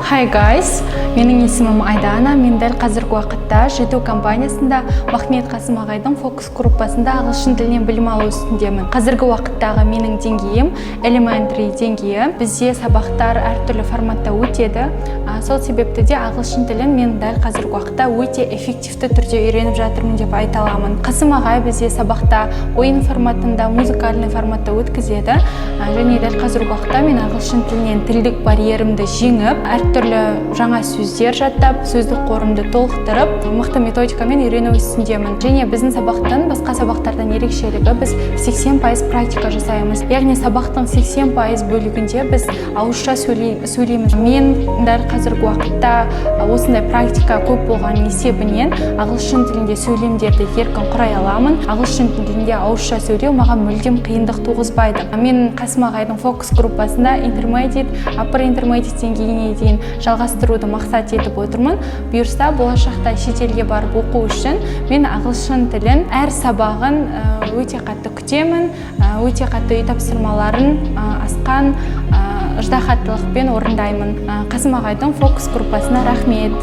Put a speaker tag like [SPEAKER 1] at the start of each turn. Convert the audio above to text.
[SPEAKER 1] Hi guys, менің есімім Айдана. Мен дәл қазіргі уақытта жету компаниясында Махмет Қасым ағайдың фокус группасында ағылшын тілінен білім алу үстіндемін. Қазіргі уақыттағы менің деңгейім elementary деңгейі. Бізде сабақтар әртүрлі форматта өтеді. Сол себепті де ағылшын тілін мен дәл қазіргі уақытта өте эффективті түрде үйреніп жатырмын деп айта аламын. Қасым ағай бізде сабақта ойын форматында, музыкальный форматта өткізеді. Және дәл қазіргі уақытта мен ағылшын тілінен тілдік барьерімді жеңіп, әртүрлі жаңа сөздер жаттап, сөздік қорымды толықтырып, мықты методикамен үйрену үстіндемін. Және біздің сабақтан басқа сабақтардан ерекшелігі біз 80% практика жасаймыз. Яғни сабақтың 80% бөлігінде біз ауызша сөйлейміз. Мен дәл қазіргі уақытта осындай практика көп болған есебінен ағылшын тілінде сөйлемдерді еркін құрай аламын. Ағылшын тілінде ауызша сөйлеу маған мүлдем қиындық туғызбайды. Мен Қасым ағайдың фокус группасында intermediate, upper intermediate деңгейіне дейін жалғастыруды мақсат етіп отырмын. Бұйырса болашақта шетелге барып оқу үшін мен ағылшын тілін әр сабағын өте қатты күтемін, өте қатты үй тапсырмаларын асқан ыждахаттылықпен орындаймын. Қасым ағайдың фокус группасына рахмет.